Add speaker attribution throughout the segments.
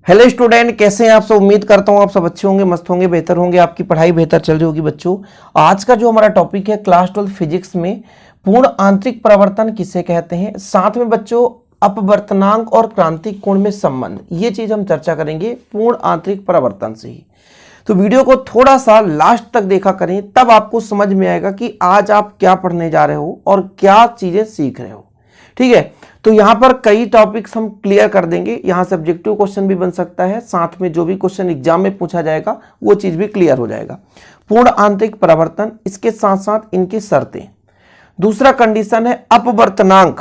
Speaker 1: Hello student, कैसे हैं आप सब। उम्मीद करता हूं आप सब अच्छे होंगे, मस्त होंगे, बेहतर होंगे, आपकी पढ़ाई बेहतर चल रही होगी। बच्चों, आज का जो हमारा टॉपिक है क्लास 12 फिजिक्स में पूर्ण आंतरिक परावर्तन किसे कहते हैं, साथ में बच्चों अपवर्तनांक और क्रांतिक कोण में संबंध, ये चीज हम चर्चा करेंगे पूर्ण आंतरिक परावर्तन से ही। तो वीडियो को थोड़ा सा लास्ट तक देखा करें, तब आपको समझ में आएगा कि आज आप क्या पढ़ने जा रहे हो और क्या चीजें सीख रहे हो। ठीक है, तो यहां पर कई टॉपिक्स हम क्लियर कर देंगे। यहां से ऑब्जेक्टिव क्वेश्चन भी बन सकता है, साथ में जो भी क्वेश्चन एग्जाम में पूछा जाएगा वो चीज भी क्लियर हो जाएगा। पूर्ण आंतरिक परावर्तन, इसके साथ साथ इनकी शर्तें। दूसरा कंडीशन है अपवर्तनांक।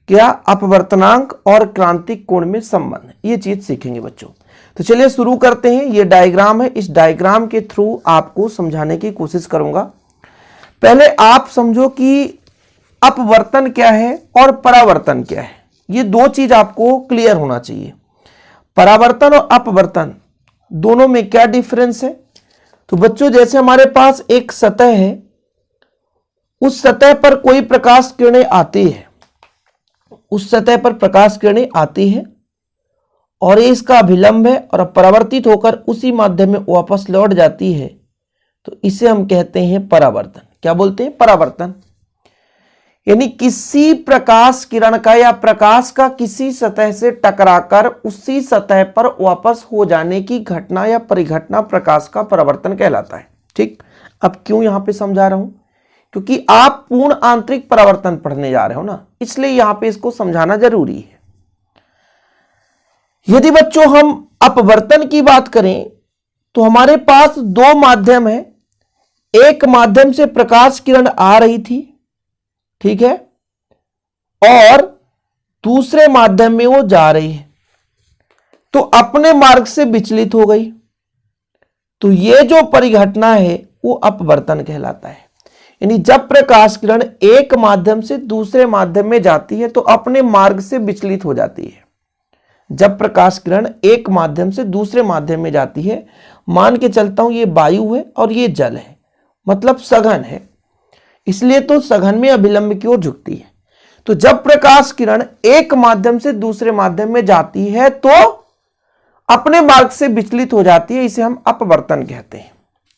Speaker 1: क्या? अपवर्तनांक और क्रांतिक कोण में संबंध, ये चीज सीखेंगे बच्चों। तो चलिए शुरू करते हैं। ये डायग्राम है, इस डायग्राम के थ्रू आपको समझाने की कोशिश करूंगा। पहले आप समझो कि अपवर्तन क्या है और परावर्तन क्या है, ये दो चीज आपको क्लियर होना चाहिए। परावर्तन और अपवर्तन दोनों में क्या डिफरेंस है। तो बच्चों, जैसे हमारे पास एक सतह है, उस सतह पर कोई प्रकाश किरणें आती है, उस सतह पर प्रकाश किरणें आती है और ये इसका अभिलंब है और परावर्तित होकर उसी माध्यम में वापस लौट जाती है, तो इसे हम कहते हैं परावर्तन। क्या बोलते हैं? परावर्तन। यानी किसी प्रकाश किरण का या प्रकाश का किसी सतह से टकराकर उसी सतह पर वापस हो जाने की घटना या परिघटना प्रकाश का परावर्तन कहलाता है। ठीक, अब क्यों यहां पे समझा रहा हूं, क्योंकि आप पूर्ण आंतरिक परावर्तन पढ़ने जा रहे हो ना, इसलिए यहां पे इसको समझाना जरूरी है। यदि बच्चों हम अपवर्तन की बात करें तो हमारे पास दो माध्यम है। एक माध्यम से प्रकाश किरण आ रही थी, ठीक है, और दूसरे माध्यम में वो जा रही है, तो अपने मार्ग से विचलित हो गई, तो ये जो परिघटना है वो अपवर्तन कहलाता है। यानी जब प्रकाश किरण एक माध्यम से दूसरे माध्यम में जाती है तो अपने मार्ग से विचलित हो जाती है। जब प्रकाश किरण एक माध्यम से दूसरे माध्यम में जाती है, मान के चलता हूं ये वायु है और ये जल है, मतलब सघन है, इसलिए तो सघन में अभिलंब की ओर झुकती है। तो जब प्रकाश किरण एक माध्यम से दूसरे माध्यम में जाती है तो अपने मार्ग से विचलित हो जाती है, इसे हम अपवर्तन कहते हैं।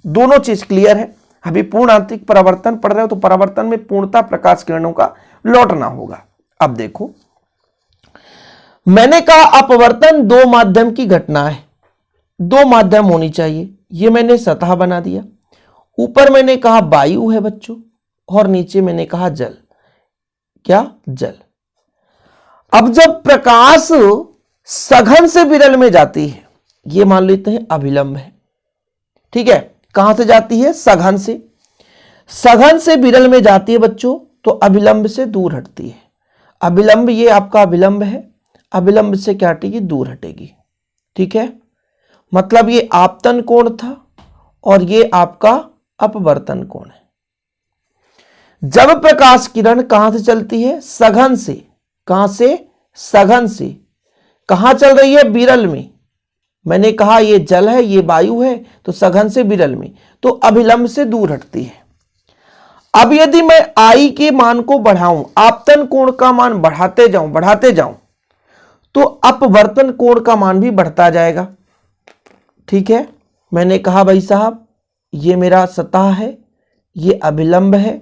Speaker 1: दोनों चीज क्लियर है। अभी पूर्ण आंतरिक परावर्तन पढ़ रहे हो तो परावर्तन में पूर्णतः प्रकाश किरणों का लौटना होगा। अब देखो, मैंने कहा अपवर्तन दो माध्यम की घटना है, दो माध्यम होनी चाहिए। ये मैंने सतह बना दिया, ऊपर मैंने कहा वायु है बच्चों और नीचे मैंने कहा जल। क्या? जल। अब जब प्रकाश सघन से विरल में जाती है, ये मान लेते हैं अभिलंब है, ठीक है। कहां से जाती है? सघन से। सघन से विरल में जाती है बच्चों, तो अभिलंब से दूर हटती है। अभिलंब, ये आपका अभिलंब है, अभिलंब से क्या हटेगी? दूर हटेगी, ठीक है। मतलब ये आपतन कोण था और ये आपका अपवर्तन कोण है। जब प्रकाश किरण कहां से चलती है? सघन से। कहां से? सघन से। कहां चल रही है? विरल में। मैंने कहा ये जल है, ये वायु है, तो सघन से विरल में, तो अभिलंब से दूर हटती है। अब यदि मैं आई के मान को बढ़ाऊं, आपतन कोण का मान बढ़ाते जाऊं, तो अपवर्तन कोण का मान भी बढ़ता जाएगा, ठीक है। मैंने कहा भाई साहब ये मेरा सतह है, ये अभिलंब है।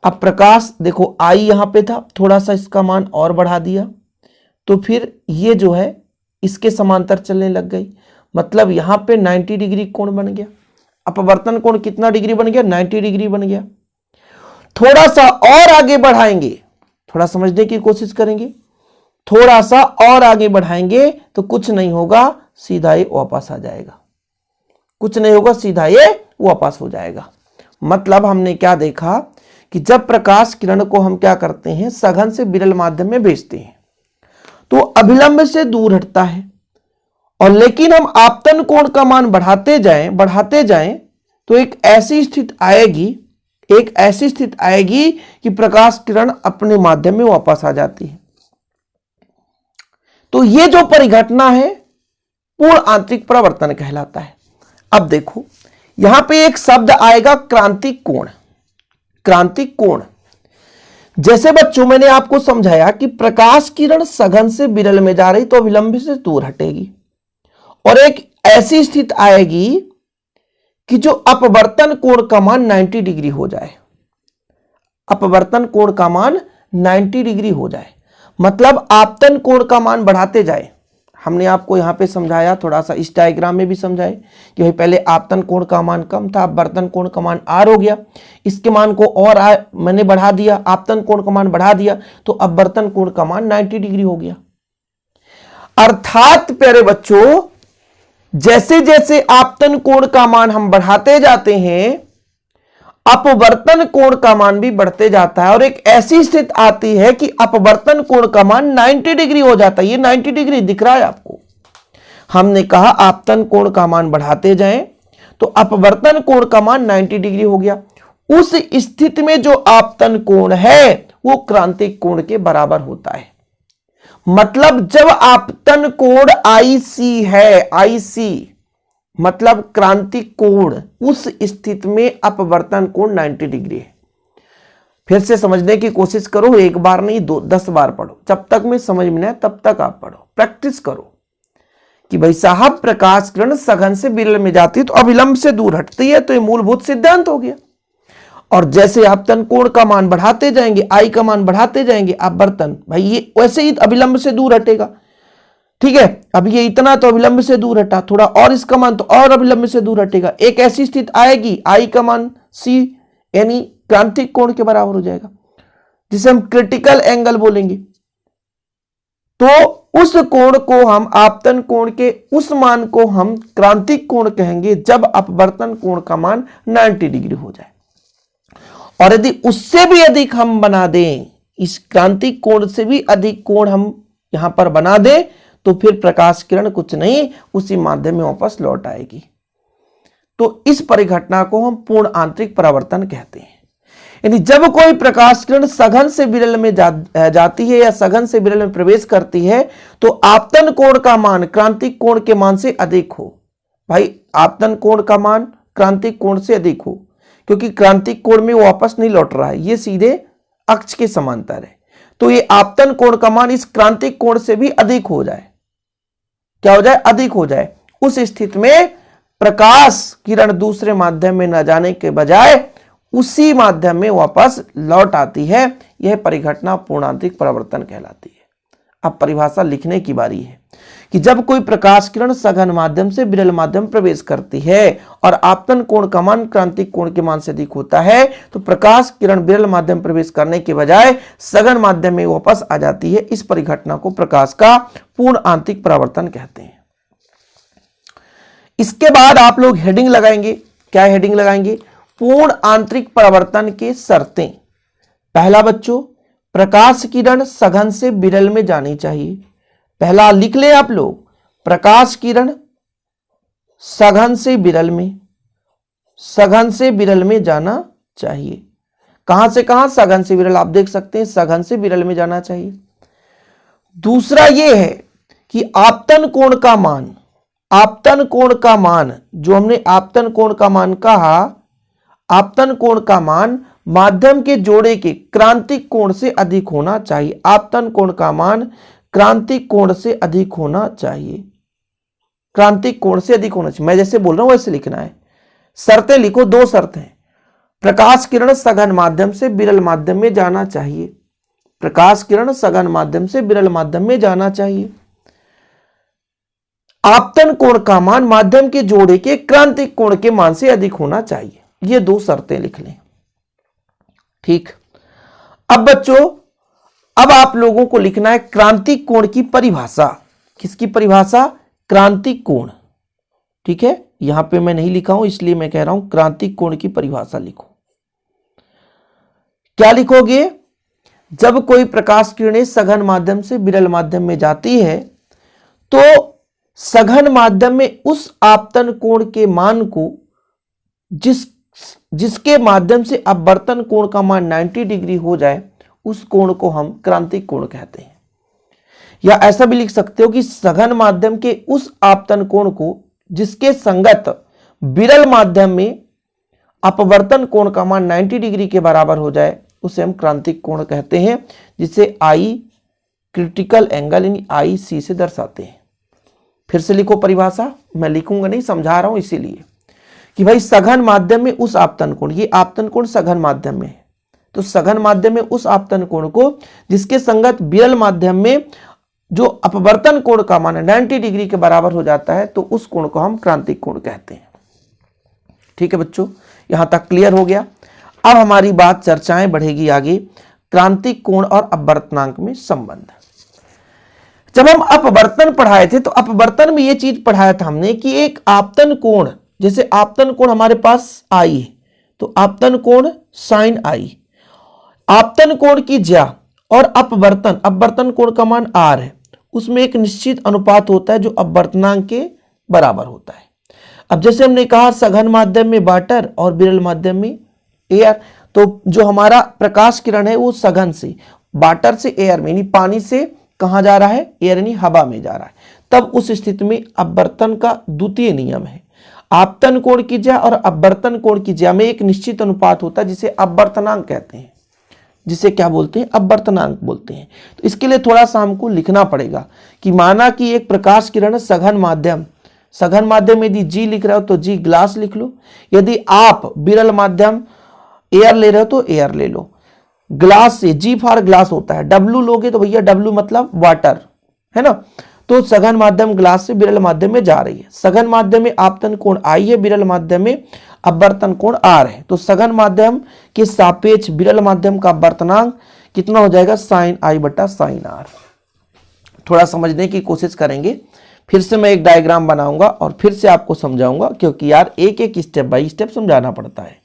Speaker 1: अब प्रकाश देखो, आई यहां पे था, थोड़ा सा इसका मान और बढ़ा दिया, तो फिर ये जो है इसके समांतर चलने लग गई, मतलब यहां पे 90 डिग्री कोण बन गया। अपवर्तन कोण कितना डिग्री बन गया? 90 डिग्री बन गया। थोड़ा सा और आगे बढ़ाएंगे, थोड़ा समझने की कोशिश करेंगे, थोड़ा सा और आगे बढ़ाएंगे तो कुछ नहीं होगा, सीधा ये वापस आ जाएगा। कुछ नहीं होगा, सीधा ये वापस हो जाएगा। मतलब हमने क्या देखा कि जब प्रकाश किरण को हम क्या करते हैं? सघन से विरल माध्यम में भेजते हैं, तो अभिलंब से दूर हटता है, और लेकिन हम आपतन कोण का मान बढ़ाते जाएं तो एक ऐसी स्थिति आएगी कि प्रकाश किरण अपने माध्यम में वापस आ जाती है। तो ये जो परिघटना है पूर्ण आंतरिक परावर्तन कहलाता है। अब देखो, यहां पे एक शब्द आएगा क्रांतिक कोण। क्रांतिक कोण, जैसे बच्चों मैंने आपको समझाया कि प्रकाश किरण सघन से विरल में जा रही तो अभिलंब से दूर हटेगी, और एक ऐसी स्थिति आएगी कि जो अपवर्तन कोण का मान 90 डिग्री हो जाए, अपवर्तन कोण का मान 90 डिग्री हो जाए, मतलब आपतन कोण का मान बढ़ाते जाए। हमने आपको यहां पे समझाया, थोड़ा सा इस डायग्राम में भी समझाए कि भाई पहले आपतन कोण का मान कम था, अपवर्तन कोण का मान आर हो गया, इसके मान को और मैंने बढ़ा दिया, आपतन कोण का मान बढ़ा दिया तो अपवर्तन कोण का मान 90 डिग्री हो गया। अर्थात प्यारे बच्चों, जैसे जैसे आपतन कोण का मान हम बढ़ाते जाते हैं, अपवर्तन कोण का मान भी बढ़ते जाता है और एक ऐसी स्थिति आती है कि अपवर्तन कोण का मान 90 डिग्री हो जाता है। ये 90 डिग्री दिख रहा है आपको। हमने कहा आपतन कोण का मान बढ़ाते जाएं तो अपवर्तन कोण का मान 90 डिग्री हो गया। उस स्थिति में जो आपतन कोण है वो क्रांतिक कोण के बराबर होता है। मतलब जब आपतन कोण आईसी है, आईसी मतलब क्रांतिक कोण, उस स्थिति में अपवर्तन कोण 90 डिग्री है। फिर से समझने की कोशिश करो, एक बार नहीं 10 बार पढ़ो, जब तक में समझ में ना आए तब तक आप पढ़ो, प्रैक्टिस करो कि भाई साहब प्रकाश किरण सघन से विरल में जाती है तो अविलंब से दूर हटती है, तो ये मूलभूत सिद्धांत हो गया। और जैसे आपतन कोण का मान बढ़ाते जाएंगे, आई का मान बढ़ाते जाएंगे, अपवर्तन भाई ये वैसे ही अविलंब से दूर हटेगा। ठीक है, अब ये इतना तो अविलंब से दूर हटा, थोड़ा और इसका मान तो और अविलंब से दूर हटेगा। एक ऐसी स्थिति आएगी आई का मान सी यानी क्रांतिक कोण के बराबर हो जाएगा, जिसे हम क्रिटिकल एंगल बोलेंगे। तो उस कोण को हम आपतन कोण के उस मान को हम क्रांतिक कोण कहेंगे जब अपवर्तन कोण का मान 90 डिग्री हो जाए। और यदि उससे भी अधिक हम बना दें, इस क्रांतिक कोण से भी अधिक कोण हम यहां पर बना दें, तो फिर प्रकाश किरण कुछ नहीं उसी माध्यम में वापस लौट आएगी। तो इस परिघटना को हम पूर्ण आंतरिक परावर्तन कहते हैं। यानी जब कोई प्रकाश किरण सघन से विरल में जाती है या सघन से विरल में प्रवेश करती है तो आपतन कोण का मान क्रांतिक कोण के मान से अधिक हो। भाई आपतन कोण का मान क्रांतिक कोण से अधिक हो, क्योंकि क्रांतिक कोण में वापस नहीं लौट रहा है, ये सीधे अक्ष के समांतर है। तो ये आपतन कोण का मान इस क्रांतिक कोण से भी अधिक हो जाए, क्या हो जाए, अधिक हो जाए। उस स्थिति में प्रकाश किरण दूसरे माध्यम में न जाने के बजाय उसी माध्यम में वापस लौट आती है। यह परिघटना पूर्णांतरिक परावर्तन कहलाती है। अब परिभाषा लिखने की बारी है कि जब कोई प्रकाश किरण सघन माध्यम से विरल माध्यम प्रवेश करती है और आपतन कोण का मान क्रांतिक कोण के मान से अधिक होता है तो प्रकाश किरण विरल माध्यम प्रवेश करने के बजाय सघन माध्यम में वापस आ जाती है। इस परिघटना को प्रकाश का पूर्ण आंतरिक परावर्तन कहते हैं। इसके बाद आप लोग हेडिंग लगाएंगे। क्या हेडिंग लगाएंगे? पूर्ण आंतरिक परावर्तन के शर्तें। पहला बच्चों, प्रकाश किरण सघन से विरल में जानी चाहिए। पहला लिख ले आप लोग, प्रकाश किरण सघन से विरल में, सघन से विरल में जाना चाहिए। कहां से कहां? सघन से विरल। आप देख सकते हैं सघन से विरल में जाना चाहिए। दूसरा यह है कि आपतन कोण का मान, आपतन कोण का मान, जो हमने आपतन कोण का मान कहा, आपतन कोण का मान माध्यम के जोड़े के क्रांतिक कोण से अधिक होना चाहिए। आपतन कोण का मान क्रांतिक कोण से अधिक होना चाहिए, क्रांतिक कोण से अधिक होना चाहिए। मैं जैसे बोल रहा हूं वैसे लिखना है। शर्तें लिखो, दो शर्तें। प्रकाश किरण सघन माध्यम से विरल माध्यम में जाना चाहिए। प्रकाश किरण सघन माध्यम से विरल माध्यम में जाना चाहिए। आपतन कोण का मान माध्यम के जोड़े के क्रांतिक कोण के मान से अधिक होना चाहिए। ये दो शर्तें लिख लें। ठीक। अब बच्चों, अब आप लोगों को लिखना है क्रांतिक कोण की परिभाषा। किसकी परिभाषा? क्रांतिक कोण। ठीक है, यहां पे मैं नहीं लिखा हूं इसलिए मैं कह रहा हूं क्रांतिक कोण की परिभाषा लिखो। क्या लिखोगे? जब कोई प्रकाश किरणें सघन माध्यम से विरल माध्यम में जाती है तो सघन माध्यम में उस आपतन कोण के मान को जिसके माध्यम से अपवर्तन कोण का मान 90 डिग्री हो जाए, उस कोण को हम क्रांतिक कोण कहते हैं। या ऐसा भी लिख सकते हो कि सघन माध्यम के उस आपतन कोण को जिसके संगत विरल माध्यम में अपवर्तन कोण का मान 90 डिग्री के बराबर हो जाए, उसे हम क्रांतिक कोण कहते हैं, जिसे आई क्रिटिकल एंगल यानी आई सी से दर्शाते हैं। फिर से लिखो परिभाषा, मैं लिखूंगा नहीं, समझा रहा हूं इसीलिए कि भाई सघन माध्यम में उस आपतन कोण, ये आपतन कोण सघन माध्यम में है, तो सघन माध्यम में उस आपतन कोण को जिसके संगत विरल माध्यम में जो अपवर्तन कोण का मान 90 डिग्री के बराबर हो जाता है, तो उस कोण को हम क्रांतिक कोण कहते हैं। ठीक है बच्चों, यहां तक क्लियर हो गया। अब हमारी बात चर्चाएं बढ़ेगी आगे, क्रांतिक कोण और अपवर्तनांक में संबंध। जब हम अपवर्तन पढ़ाए थे तो अपवर्तन में यह चीज पढ़ाया था हमने कि एक आपतन कोण, जैसे आपतन कोण हमारे पास आई है तो आपतन कोण साइन आई, आपतन कोण की ज्या और अपवर्तन कोण का मान आर है, उसमें एक निश्चित अनुपात होता है जो अपवर्तनांक के बराबर होता है। अब जैसे हमने कहा सघन माध्यम में वाटर और विरल माध्यम में एयर, तो जो हमारा प्रकाश किरण है वो सघन से वाटर से एयर में यानी पानी से कहां जा रहा है, एयर यानी हवा में जा रहा है, तब उस स्थिति में अपवर्तन का द्वितीय नियम है, आपतन कोण की ज्या और अपवर्तन कोण की ज्या में एक निश्चित अनुपात होता है जिसे अपवर्तनांक कहते हैं, जिसे क्या बोलते हैं, अपवर्तनांक बोलते हैं। तो इसके लिए थोड़ा सा हमको लिखना पड़ेगा कि माना कि एक प्रकाश किरण सघन माध्यम यदि जी लिख रहे हो तो जी ग्लास लिख लो, यदि आप विरल माध्यम एयर ले रहे हो तो एयर ले लो, ग्लास से जी फॉर ग्लास होता है, डब्लू लोगे तो भैया डब्लू मतलब वाटर है ना, तो सघन माध्यम ग्लास से विरल माध्यम में जा रही है, सघन माध्यम में आपतन कोण आई है, विरल माध्यम में अपवर्तन कोण आर है, तो सघन माध्यम के सापेक्ष विरल माध्यम का अपवर्तनांक कितना हो जाएगा, साइन आई बटा साइन आर। थोड़ा समझने की कोशिश करेंगे, फिर से मैं एक डायग्राम बनाऊंगा और फिर से आपको समझाऊंगा, क्योंकि यार एक एक स्टेप बाय स्टेप समझाना पड़ता है।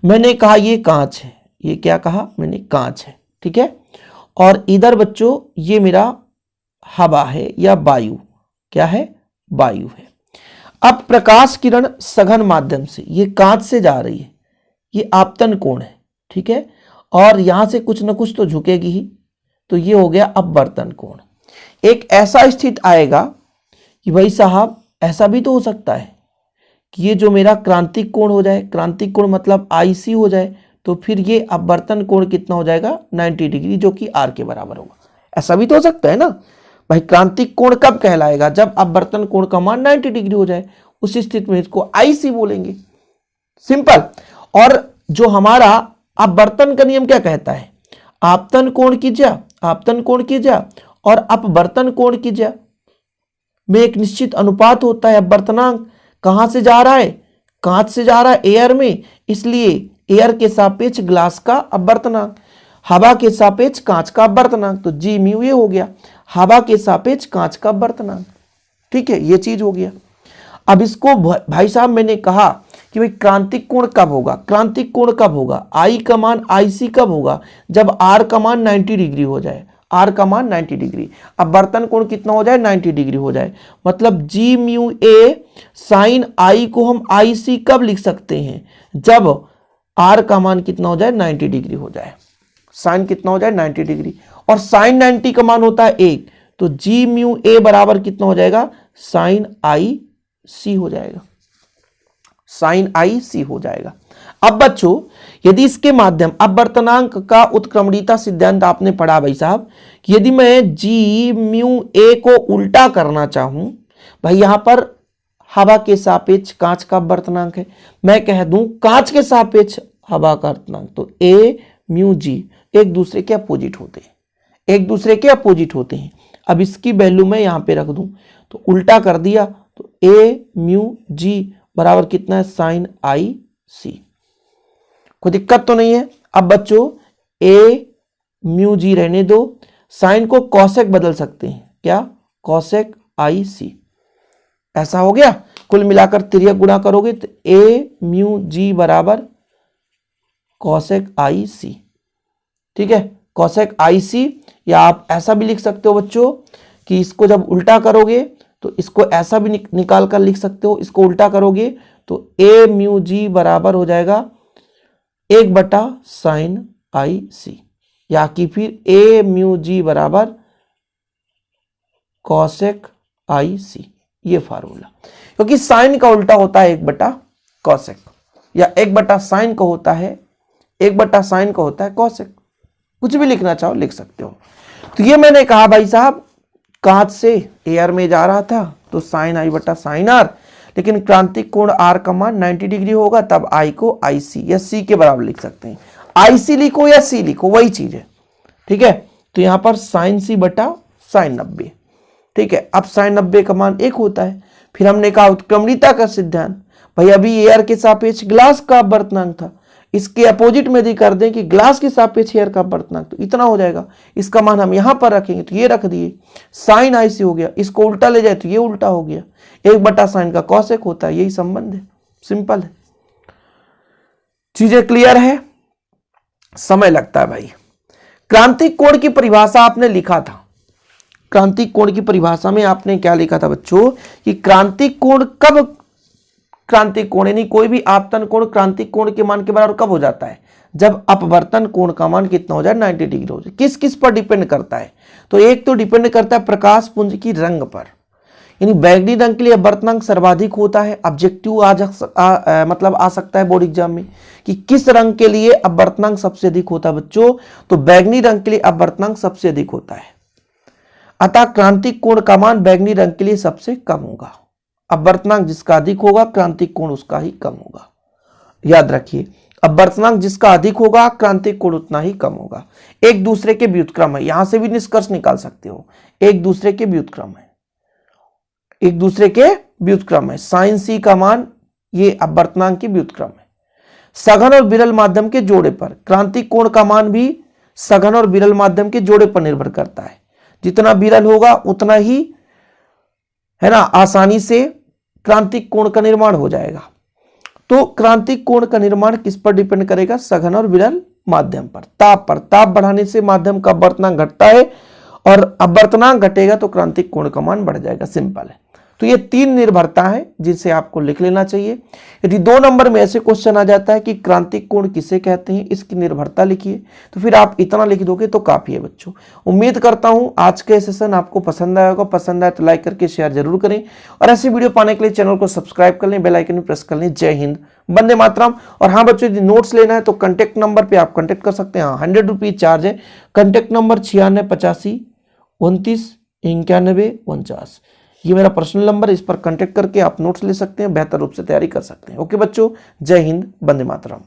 Speaker 1: मैंने कहा ये कांच है, ये क्या कहा मैंने, कांच है, ठीक है, और इधर बच्चों ये मेरा हवा है या वायु, क्या है, वायु है। अब प्रकाश किरण सघन माध्यम से ये कांच से जा रही है, ये आपतन कोण है, ठीक है, और यहां से कुछ ना कुछ तो झुकेगी ही, तो ये हो गया अपवर्तन कोण। एक ऐसा स्थिति आएगा कि भाई साहब ऐसा भी तो हो सकता है कि ये जो मेरा क्रांतिक कोण हो जाए, क्रांतिक कोण मतलब आईसी हो जाए, तो फिर ये अपवर्तन कोण कितना हो जाएगा, 90 डिग्री, जो कि आर के बराबर होगा। ऐसा भी तो हो सकता है ना भाई, क्रांतिक कोण कब कहलाएगा, जब अपवर्तन कोण का मान 90 डिग्री हो जाए, उस स्थिति में इसको आईसी बोलेंगे, सिंपल। और जो हमारा अपवर्तन का नियम क्या कहता है, आपतन कोण की ज्या, आपतन कोण की ज्या और अपवर्तन कोण की ज्या में एक निश्चित अनुपात होता है, अपवर्तनांक कहां से जा रहा है, कांच से जा रहा है एयर में, इसलिए एयर के सापेक्ष ग्लास का अपवर्तनांक, हवा के सापेक्ष कांच का अपवर्तनांक, तो जी म्यू ये हो गया, हवा के सापेक्ष कांच का अपवर्तनांक, ठीक है, ये चीज हो गया। अब इसको भाई साहब मैंने कहा कि भाई क्रांतिक कोण कब होगा, क्रांतिक कोण कब होगा, आई का मान आईसी कब होगा, जब आर का मान 90 डिग्री हो जाए, आर का मान 90 डिग्री, अपवर्तन कोण कितना हो जाए, 90 डिग्री हो जाए, मतलब जी म्यू ए साइन आई को हम आई सी कब लिख सकते हैं, जब आर का मान कितना हो जाए, 90 डिग्री हो जाए, साइन कितना हो जाए, 90 डिग्री, और साइन 90 का मान होता है 1, तो जी म्यू ए बराबर कितना हो जाएगा, साइन आई सी हो जाएगा, साइन आई सी हो जाएगा। अब बच्चों यदि इसके माध्यम अपवर्तनांक का उत्क्रमणीयता सिद्धांत आपने पढ़ा भाई साहब, कि यदि मैं जी म्यू ए को उल्टा करना चाहूं, भाई यहां पर हवा के सापेक्ष कांच का अपवर्तनांक है, मैं कह दूं कांच के सापेक्ष हवा का अपवर्तनांक, तो ए म्यू जी एक दूसरे के अपोजिट होते हैं, एक दूसरे के अपोजिट होते हैं। अब इसकी वैल्यू मैं यहां पे रख दूं, तो उल्टा कर दिया, तो ए म्यू जी बराबर कितना है, साइन आई सी, कोई दिक्कत तो नहीं है। अब बच्चों ए म्यू जी रहने दो, साइन को कॉसेक बदल सकते हैं, क्या, कॉसेक आई सी, ऐसा हो गया, कुल मिलाकर तिर्यक गुणा करोगे तो ए म्यू जी बराबर कॉसेक आई सी, ठीक है, कॉसेक आई सी। या आप ऐसा भी लिख सकते हो बच्चों कि इसको जब उल्टा करोगे तो इसको ऐसा भी निकाल कर लिख सकते हो, इसको उल्टा करोगे तो ए म्यू जी बराबर हो जाएगा 1 बटा साइन आई सी, या कि फिर ए म्यू जी बराबर कॉसेक आई सी, ये फार्मूला, क्योंकि साइन का उल्टा होता है 1 बटा कॉसेक, या 1 बटा साइन का होता है, 1 बटा साइन का होता है कॉसेक, कुछ भी लिखना चाहो लिख सकते हो। तो ये मैंने कहा भाई साहब कांच से एयर में जा रहा था, तो साइन आई बटा साइन आर, लेकिन क्रांतिक कोण आर का मान 90 डिग्री होगा, तब आई को आई सी या सी के बराबर लिख सकते हैं। आई सी लिखो या सी लिखो वही चीज है, ठीक है। तो यहां पर साइन सी बटा साइन 90, ठीक है। अब साइन 90 का मान 1 होता है। फिर हमने कहा उत्क्रमणिता का सिद्धांत, भाई अभी एयर के सापेक्ष ग्लास का अपवर्तनांक था, इसके अपोजिट में यदि कर दें कि ग्लास के सापेक्ष एयर का अपवर्तनांक, तो इतना हो जाएगा। इसका मान हम यहां पर रखेंगे तो ये रख दिए, साइन आई सी हो गया। इसको उल्टा ले जाए तो ये उल्टा हो गया, 1 बटा साइन का कॉसेक होता है, यही संबंध है, सिंपल है। चीजें क्लियर है? समय लगता है भाई। क्रांतिक कोण की परिभाषा आपने लिखा था, क्रांतिक कोण की परिभाषा में आपने क्या लिखा था बच्चों कि क्रांतिक कोण कब, क्रांतिक कोण यानी कोई भी आपतन कोण क्रांतिक कोण के मान के बराबर कब हो जाता है, जब अपवर्तन कोण का मान कितना हो जाए, 90 डिग्री हो जाए। किस किस पर डिपेंड करता है, तो एक तो डिपेंड करता है प्रकाश पुंज की रंग पर, यानी बैगनी रंग के लिए अपवर्तनांक सर्वाधिक होता है। ऑब्जेक्टिव मतलब आ सकता है बोर्ड एग्जाम में कि किस रंग के लिए अपवर्तनांक सबसे अधिक होता है बच्चों, तो बैगनी रंग के लिए अपवर्तनांक सबसे अधिक होता है। अतः क्रांतिक कोण का मान बैगनी रंग के लिए सबसे कम होगा। अपवर्तनांक जिसका अधिक होगा क्रांतिक कोण उसका ही कम होगा। याद रखिए, अपवर्तनांक जिसका अधिक होगा क्रांतिक कोण उतना ही कम होगा। एक दूसरे के व्युत्क्रम है, यहां से भी निष्कर्ष निकाल सकते हो, एक दूसरे के व्युत्क्रम है, एक दूसरे के व्युत्क्रम है। साइन सी का मान ये अपवर्तनांक के व्युत्क्रम है। सघन और विरल माध्यम के जोड़े पर क्रांतिक कोण का मान भी सघन और विरल माध्यम के जोड़े पर निर्भर करता है। जितना विरल होगा उतना ही, है ना, आसानी से क्रांतिक कोण का निर्माण हो जाएगा। तो क्रांतिक कोण का निर्माण किस पर डिपेंड करेगा, सघन और विरल माध्यम पर, ताप पर। ताप बढ़ाने से माध्यम का अपवर्तनांक घटता है और अपवर्तनांक घटेगा तो क्रांतिक कोण का मान बढ़ जाएगा, सिंपल है। तो ये 3 निर्भरता है जिसे आपको लिख लेना चाहिए। यदि 2 नंबर में ऐसे क्वेश्चन आ जाता है कि क्रांतिक कोण किसे कहते हैं, इसकी निर्भरता लिखिए, तो फिर आप इतना लिख दोगे तो काफी है बच्चों। उम्मीद करता हूं आज के सेशन आपको पसंद आया होगा। पसंद आए तो लाइक करके शेयर जरूर करें और ऐसी वीडियो पाने के लिए चैनल को सब्सक्राइब कर लें, बेल आइकन प्रेस कर लें। जय हिंद, वंदे मातरम। और हाँ बच्चों, यदि नोट्स लेना है तो कॉन्टेक्ट नंबर पर आप कॉन्टेक्ट कर सकते हैं। 100 रुपीज चार्ज है। कॉन्टेक्ट नंबर 9685 29 91 49, ये मेरा पर्सनल नंबर है। इस पर कांटेक्ट करके आप नोट्स ले सकते हैं, बेहतर रूप से तैयारी कर सकते हैं। ओके बच्चों, जय हिंद, वंदे मातरम।